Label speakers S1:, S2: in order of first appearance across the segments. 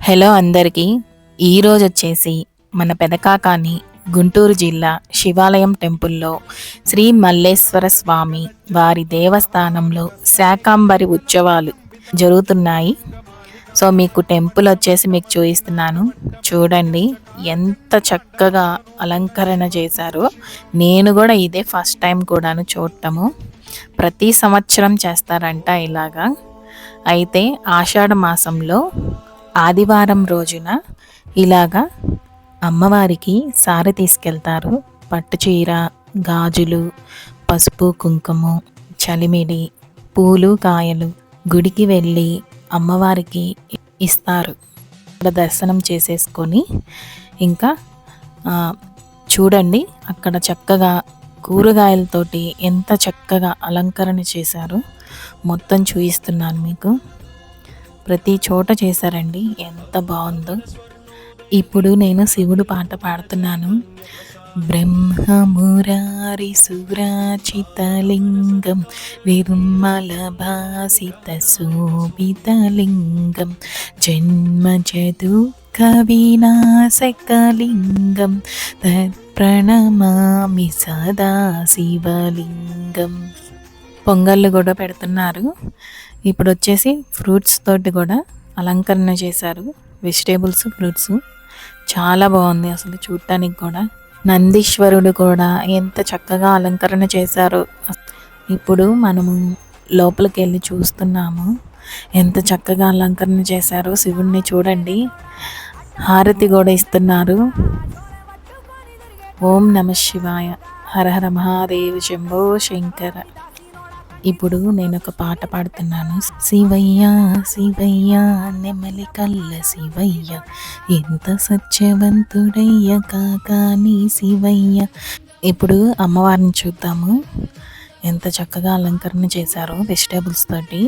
S1: Hello అందరికీ. ఈరోజు వచ్చేసి మన పెదకాకాని గుంటూరు జిల్లా శివాలయం టెంపుల్లో శ్రీ మల్లేశ్వర స్వామి వారి దేవస్థానంలో శాకాంబరి ఉత్సవాలు జరుగుతున్నాయి. సో మీకు టెంపుల్ వచ్చేసి మీకు చూపిస్తున్నాను. చూడండి ఎంత చక్కగా అలంకరణ చేశారో. నేను కూడా ఇదే ఫస్ట్ టైం కూడాను చూడటము. ప్రతి సంవత్సరం చేస్తారంట ఇలాగా. అయితే ఆషాఢ మాసంలో ఆదివారం రోజున ఇలాగా అమ్మవారికి సారె తీసుకెళ్తారు. పట్టు చీర, గాజులు, పసుపు, కుంకుమ, చలిమిడి, పూలు, కాయలు గుడికి వెళ్ళి అమ్మవారికి ఇస్తారు. అక్కడ దర్శనం చేసేసుకొని ఇంకా చూడండి అక్కడ చక్కగా కూరగాయలతోటి ఎంత చక్కగా అలంకరణ చేశారో మొత్తం చూపిస్తున్నాను మీకు. ప్రతి చోట చేశారండి, ఎంత బాగుందో. ఇప్పుడు నేను శివుడు పాట పాడుతున్నాను. బ్రహ్మమురారి సురాచితలింగం నిర్మల భాసిత శోభితలింగం జన్మజదుఃఖ వినాశకలింగం తత్ప్రణమామి సదా శివలింగం. పొంగళ్ళు కూడా పెడుతున్నారు. ఇప్పుడు వచ్చేసి ఫ్రూట్స్ తోటి కూడా అలంకరణ చేశారు. వెజిటేబుల్స్, ఫ్రూట్స్ చాలా బాగుంది అసలు చూడటానికి కూడా. నందీశ్వరుడు కూడా ఎంత చక్కగా అలంకరణ చేశారు. ఇప్పుడు మనము లోపలికి వెళ్ళి చూస్తున్నాము ఎంత చక్కగా అలంకరణ చేశారో శివుణ్ణి. చూడండి హారతి కూడా ఇస్తున్నారు. ఓం నమ శివాయ, హర హర మహాదేవ్, శంభో శంకర. ఇప్పుడు నేను ఒక పాట పాడుతున్నాను. శివయ్య శివయ్య నెమలి కల్ల శివయ్య, ఎంత సత్యవంతుడయ్య కాకాని శివయ్య. ఇప్పుడు అమ్మవారిని చూద్దాము. ఎంత చక్కగా అలంకరణ చేశారో వెజిటేబుల్స్ తోటి.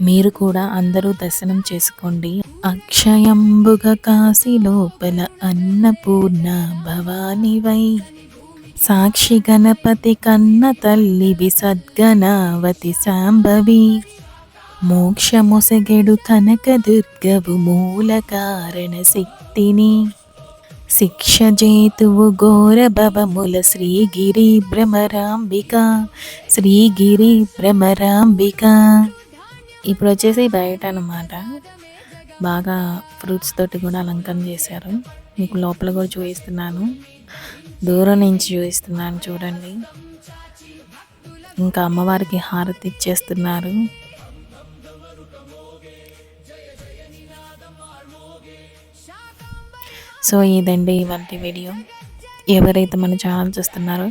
S1: మీరు కూడా అందరూ దర్శనం చేసుకోండి. అక్షయంబుగ కాశీ లోపల అన్నపూర్ణ భవానివై, సాక్షి గణపతి కన్న తల్లివి సద్గణావతి శాంభవి, మోక్షమొసగెడు కనక దుర్గవు మూల కారణ శక్తిని, శిక్ష జేతువు ఘోర భవముల శ్రీగిరి భ్రమరాంబిక, శ్రీగిరి భ్రమరాంబిక. ఇప్పుడు వచ్చేసి బయట అన్నమాట బాగా ఫ్రూట్స్ తోటి కూడా అలంకరణ చేశారు. మీకు లోపల కూడా చూపిస్తున్నాను, దూరం నుంచి చూపిస్తున్నాను చూడండి. ఇంకా అమ్మవారికి హారతి ఇచ్చేస్తున్నారు. సో ఇదండి ఇవాళ వీడియో. ఎవరైతే మన ఛానల్ చూస్తున్నారో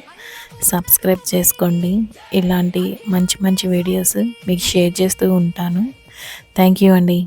S1: సబ్స్క్రైబ్ చేసుకోండి. ఇలాంటి మంచి మంచి వీడియోస్ మీకు షేర్ చేస్తూ ఉంటాను. థ్యాంక్ యూ అండి.